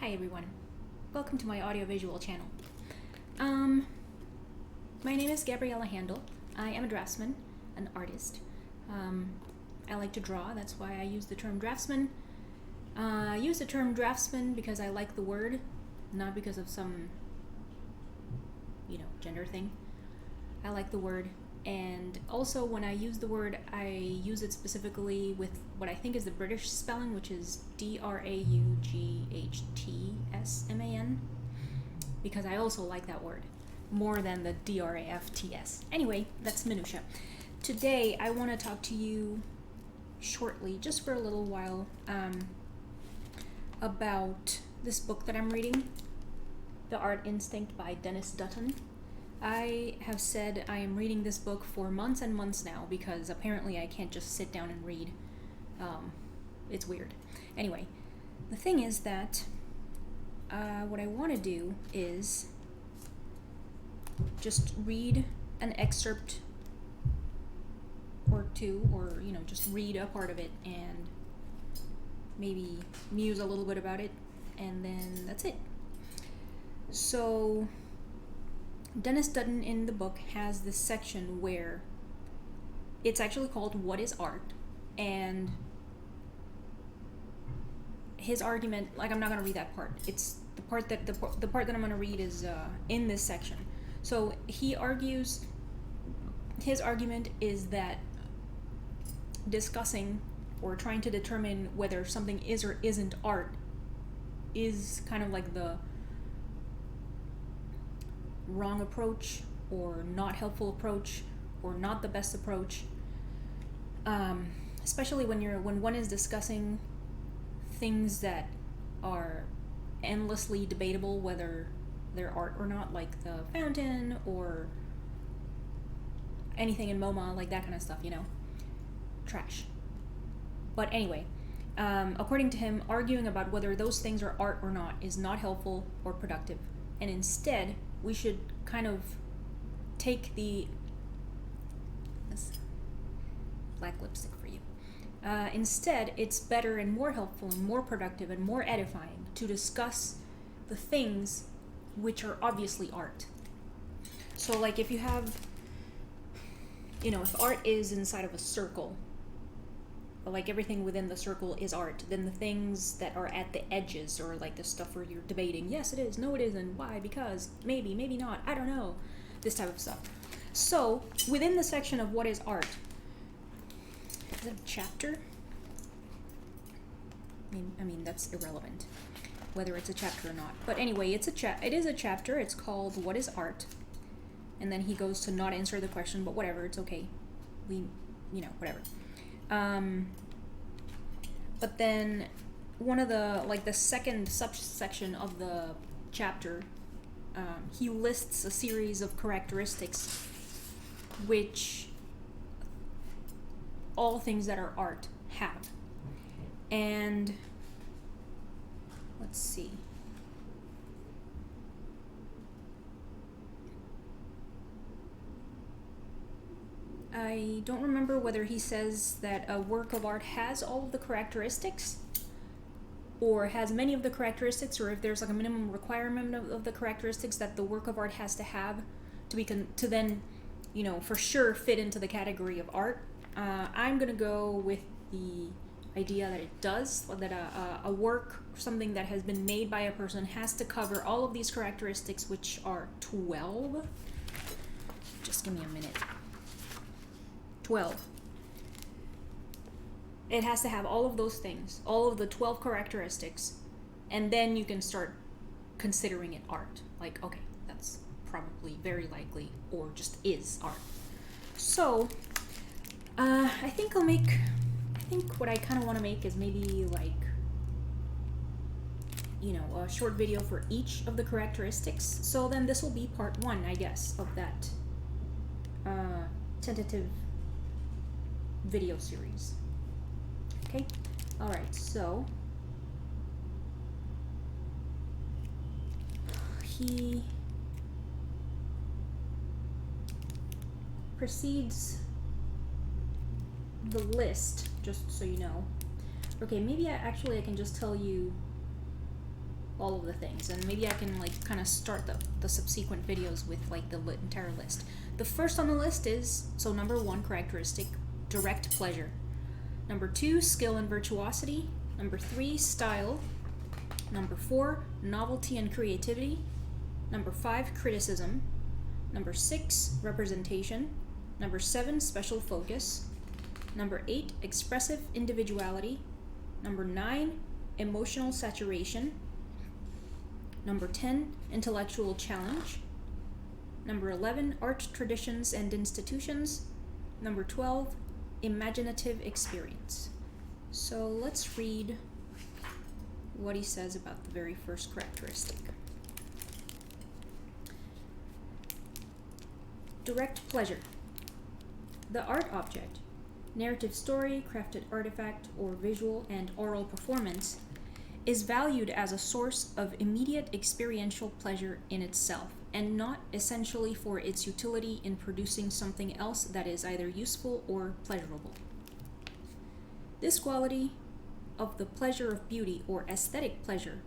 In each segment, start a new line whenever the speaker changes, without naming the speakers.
Hi everyone, welcome to my audiovisual channel. My name is Gabriela Handal. I am a draftsman, an artist. I like to draw, that's why I use the term draftsman. I use the term draftsman because I like the word, not because of some, gender thing. I like the word, and also when I use the word, I use it specifically with what I think is the British spelling, which is D-R-A-U-G-H-T-S-M-A-N, because I also like that word more than the D-R-A-F-T-S. Anyway, that's minutia. Today, I want to talk to you shortly, just for a little while, about this book that I'm reading, The Art Instinct by Dutton. I have said I am reading this book for months and months now because apparently I can't just sit down and read. It's weird. Anyway, the thing is that what I want to do is just read an excerpt or two, or just read a part of it and maybe muse a little bit about it, and then that's it. So Dutton in the book has this section where it's actually called What is Art? And his argument, I'm not going to read that part. It's the part that the part that I'm going to read is in this section. So he argues, his argument is that discussing or trying to determine whether something is or isn't art is kind of like the wrong approach, or not helpful approach, or not the best approach, especially when one is discussing things that are endlessly debatable whether they're art or not, like the fountain or anything in MoMA, like that kind of stuff, trash. But anyway, according to him, arguing about whether those things are art or not is not helpful or productive, and instead we should kind of take this black lipstick for you. Instead, it's better and more helpful and more productive and more edifying to discuss the things which are obviously art. So like if you have, if art is inside of a circle, like everything within the circle is art, then the things that are at the edges, or like the stuff where you're debating, yes it is, no it isn't, why, because, maybe not, I don't know, this type of stuff. So within the section of what is art, is it a chapter? I mean that's irrelevant whether it's a chapter or not, but anyway, it is a chapter. It's called What is Art? And then he goes to not answer the question, but whatever, it's okay, whatever. But then one of the second subsection of the chapter, he lists a series of characteristics which all things that are art have. And let's see. I don't remember whether he says that a work of art has all of the characteristics, or has many of the characteristics, or if there's like a minimum requirement of the characteristics that the work of art has to have to then, for sure fit into the category of art. I'm gonna go with the idea that it does, that a work, something that has been made by a person, has to cover all of these characteristics, which are 12. Just give me a minute. 12. It has to have all of those things, all of the 12 characteristics, and then you can start considering it art. Like, okay, that's probably very likely, or just is art. So, I think what I kind of want to make is maybe like, a short video for each of the characteristics. So then this will be part 1, I guess, of that tentative video series. Okay? Alright, so he precedes the list, just so you know. Okay, maybe I can just tell you all of the things, and maybe I can like kind of start the subsequent videos with like the entire list. The first on the list is, so number 1 characteristic, direct pleasure. Number 2, skill and virtuosity. Number 3, style. Number 4, novelty and creativity. Number 5, criticism. Number 6, representation. Number 7, special focus. Number 8, expressive individuality. Number 9, emotional saturation. Number 10, intellectual challenge. Number 11, art traditions and institutions. Number 12, imaginative experience. So let's read what he says about the very first characteristic. Direct pleasure. The art object, narrative story, crafted artifact, or visual and oral performance, is valued as a source of immediate experiential pleasure in itself, and not essentially for its utility in producing something else that is either useful or pleasurable. This quality of the pleasure of beauty, or aesthetic pleasure,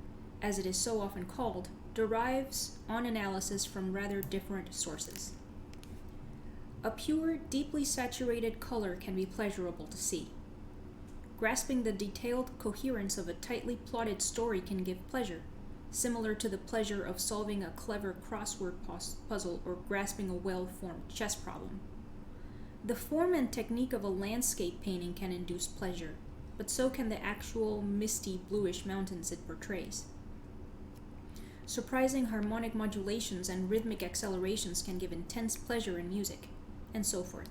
as it is so often called, derives on analysis from rather different sources. A pure, deeply saturated color can be pleasurable to see. Grasping the detailed coherence of a tightly plotted story can give pleasure, similar to the pleasure of solving a clever crossword puzzle or grasping a well-formed chess problem. The form and technique of a landscape painting can induce pleasure, but so can the actual misty bluish mountains it portrays. Surprising harmonic modulations and rhythmic accelerations can give intense pleasure in music, and so forth.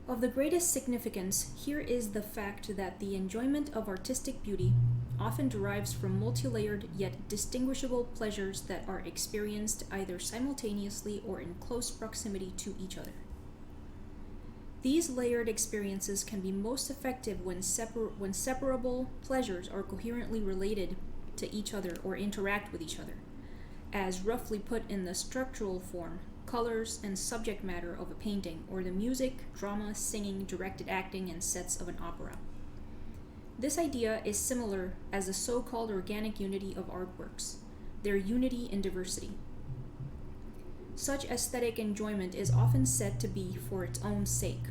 Of the greatest significance, here is the fact that the enjoyment of artistic beauty often derives from multi-layered yet distinguishable pleasures that are experienced either simultaneously or in close proximity to each other. These layered experiences can be most effective when separable pleasures are coherently related to each other or interact with each other, as roughly put in the structural form, colors, and subject matter of a painting, or the music, drama, singing, directed acting, and sets of an opera. This idea is similar as the so-called organic unity of artworks, their unity in diversity. Such aesthetic enjoyment is often said to be for its own sake.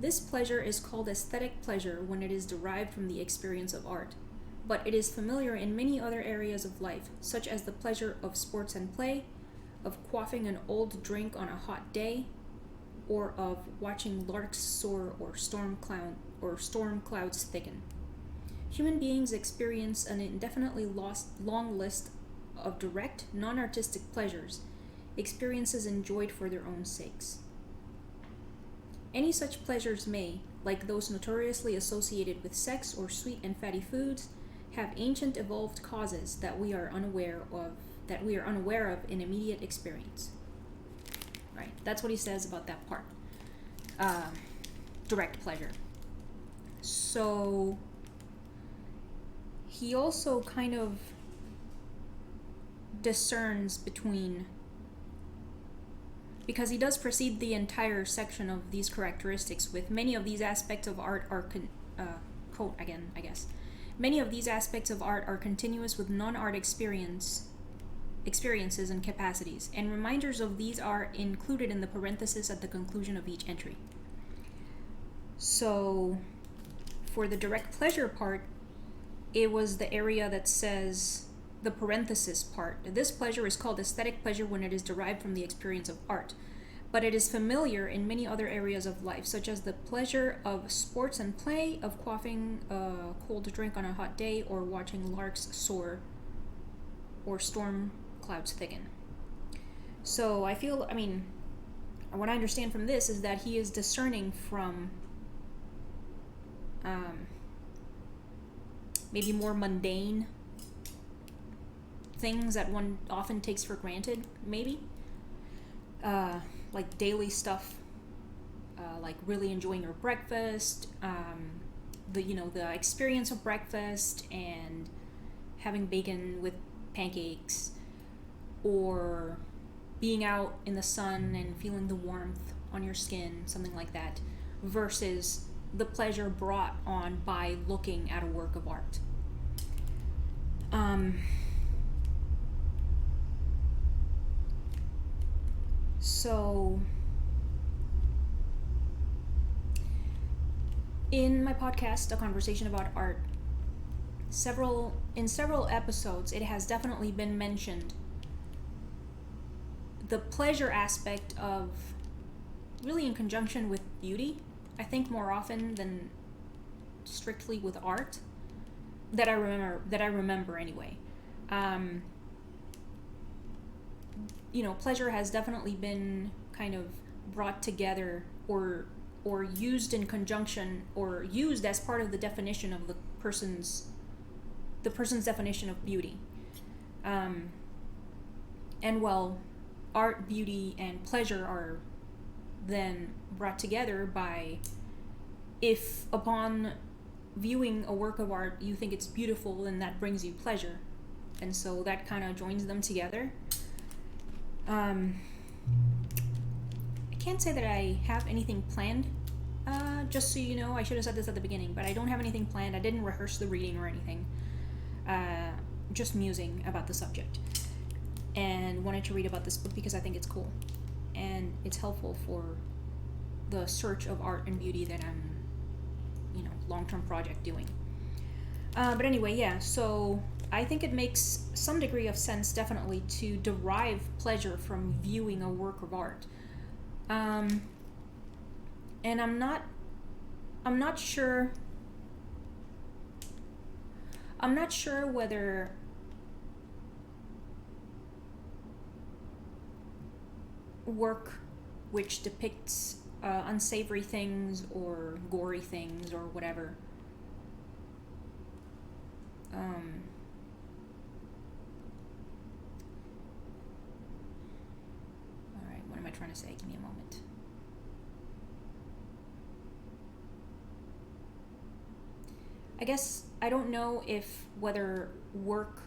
This pleasure is called aesthetic pleasure when it is derived from the experience of art, but it is familiar in many other areas of life, such as the pleasure of sports and play, of quaffing an old drink on a hot day, or of watching larks soar or storm clouds thicken. Human beings experience an indefinitely long list of direct, non-artistic pleasures, experiences enjoyed for their own sakes. Any such pleasures may, like those notoriously associated with sex or sweet and fatty foods, have ancient evolved causes that we are unaware of in immediate experience. Right, that's what he says about that part. Direct pleasure. So he also kind of discerns between, because he does precede the entire section of these characteristics with many of these aspects of art are quote again, I guess. Many of these aspects of art are continuous with non-art experiences and capacities, and reminders of these are included in the parenthesis at the conclusion of each entry. So, for the direct pleasure part, it was the area that says the parenthesis part. This pleasure is called aesthetic pleasure when it is derived from the experience of art, but it is familiar in many other areas of life, such as the pleasure of sports and play, of quaffing a cold drink on a hot day, or watching larks soar or storm clouds thicken. So what I understand from this is that he is discerning from maybe more mundane things that one often takes for granted, maybe like daily stuff, like really enjoying your breakfast, the experience of breakfast and having bacon with pancakes, or being out in the sun and feeling the warmth on your skin, something like that, versus the pleasure brought on by looking at a work of art. Um, so, in my podcast, A Conversation About Art, in several episodes, it has definitely been mentioned the pleasure aspect of really in conjunction with beauty. I think more often than strictly with art that I remember anyway. Pleasure has definitely been kind of brought together or used in conjunction or used as part of the definition of the person's definition of beauty. And well, art, beauty, and pleasure are then brought together by if upon viewing a work of art you think it's beautiful, then that brings you pleasure, and so that kind of joins them together. I can't say that I have anything planned, just so you know. I should have said this at the beginning, but I don't have anything planned. I didn't rehearse the reading or anything, just musing about the subject, and wanted to read about this book because I think it's cool and it's helpful for the search of art and beauty that I'm long-term project doing. But anyway, yeah, so I think it makes some degree of sense definitely to derive pleasure from viewing a work of art. And I'm not sure whether work which depicts unsavory things or gory things or whatever. Alright, what am I trying to say? Give me a moment. I guess I don't know if whether work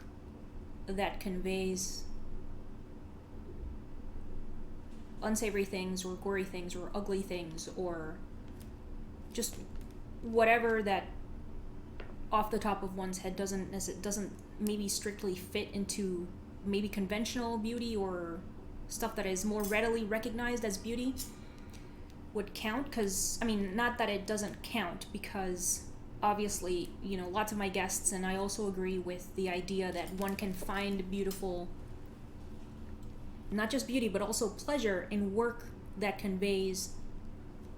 that conveys unsavory things or gory things or ugly things or just whatever that off the top of one's head doesn't maybe strictly fit into maybe conventional beauty or stuff that is more readily recognized as beauty would count. Because not that it doesn't count, because obviously lots of my guests and I also agree with the idea that one can find beautiful, not just beauty, but also pleasure in work that conveys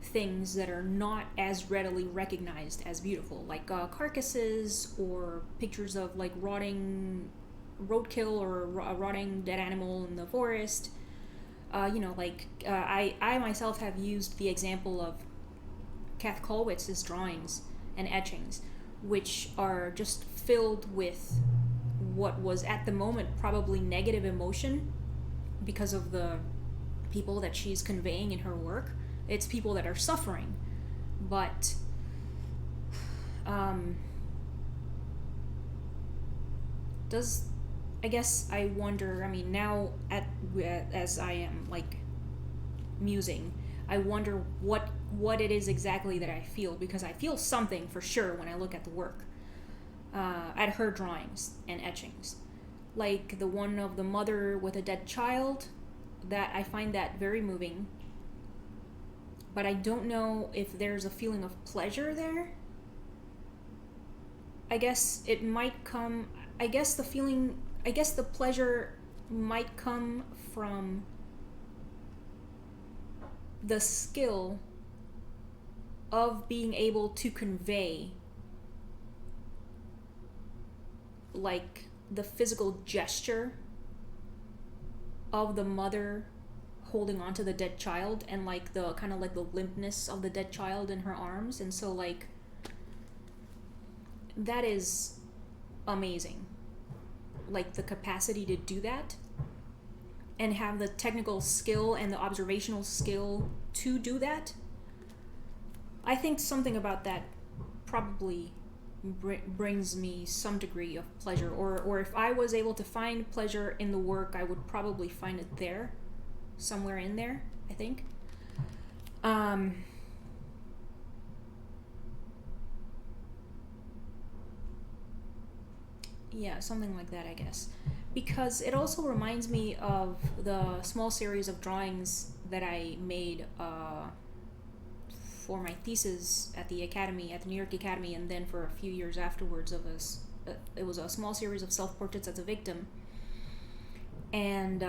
things that are not as readily recognized as beautiful, like carcasses or pictures of like rotting roadkill or a rotting dead animal in the forest. I myself have used the example of Kath Kollwitz's drawings and etchings, which are just filled with what was at the moment probably negative emotion because of the people that she's conveying in her work. It's people that are suffering, but I guess I wonder, now as I am like musing, I wonder what it is exactly that I feel, because I feel something for sure when I look at the work, at her drawings and etchings. Like the one of the mother with a dead child, that I find that very moving. But I don't know if there's a feeling of pleasure there. I guess it might come, I guess the pleasure might come from the skill of being able to convey like the physical gesture of the mother holding on to the dead child, and like the kind of like the limpness of the dead child in her arms. And so like that is amazing, like the capacity to do that and have the technical skill and the observational skill to do that. I think something about that probably brings me some degree of pleasure, or if I was able to find pleasure in the work, I would probably find it there, somewhere in there, I think. Yeah, something like that, I guess. Because it also reminds me of the small series of drawings that I made for my thesis at the academy, at the New York Academy, and then for a few years afterwards it was a small series of self-portraits as a victim. And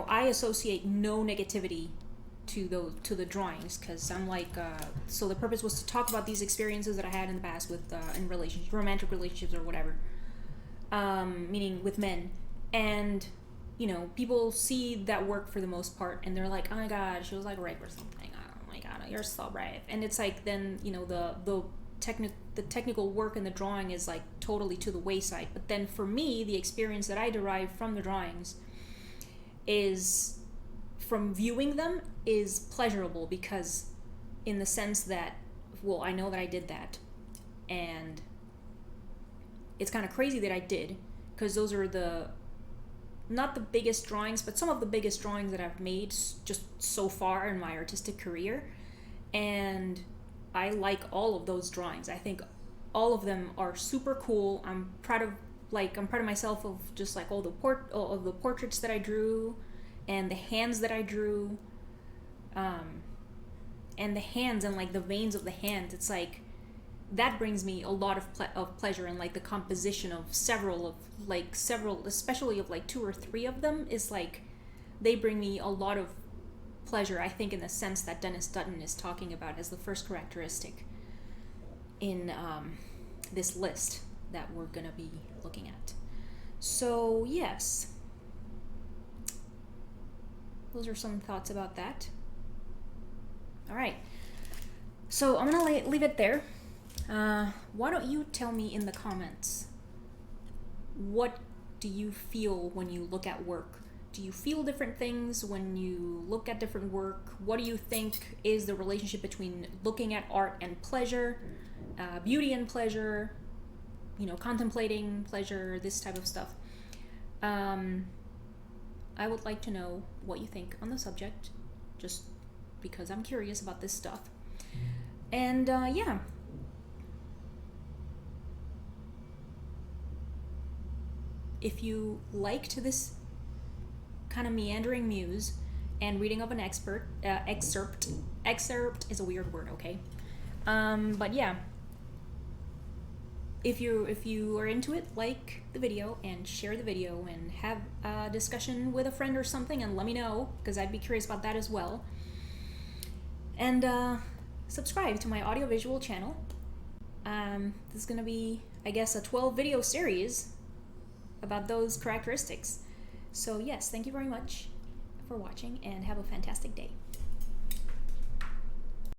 I associate no negativity to the drawings, because I'm like, so the purpose was to talk about these experiences that I had in the past with in relationships, romantic relationships or whatever, meaning with men, and people see that work for the most part, and they're like, oh my god, she was like raped or something. Oh my god, you're so brave. And it's like, then the technical work in the drawing is like totally to the wayside. But then for me, the experience that I derive from the drawings is, from viewing them, is pleasurable, because in the sense that, well, I know that I did that, and it's kind of crazy that I did, because those are not the biggest drawings, but some of the biggest drawings that I've made just so far in my artistic career. And I like all of those drawings. I think all of them are super cool. I'm proud of myself of just like all of the portraits that I drew, and the hands that I drew, and the hands and like the veins of the hands. It's like that brings me a lot of pleasure, and like the composition of several, especially of like 2 or 3 of them, is like they bring me a lot of pleasure, I think, in the sense that Dennis Dutton is talking about as the first characteristic in this list that we're gonna be looking at. So yes, those are some thoughts about that. All right, so I'm gonna leave it there. Why don't you tell me in the comments, what do you feel when you look at work? Do you feel different things when you look at different work? What do you think is the relationship between looking at art and pleasure, beauty and pleasure, contemplating pleasure, this type of stuff? I would like to know what you think on the subject, just because I'm curious about this stuff. And yeah. If you liked this kind of meandering muse and reading of an excerpt is a weird word, okay? But yeah, if you are into it, like the video and share the video and have a discussion with a friend or something, and let me know, because I'd be curious about that as well. And subscribe to my audiovisual channel. This is gonna be, I guess, a 12 video series about those characteristics. So yes, thank you very much for watching, and have a fantastic day.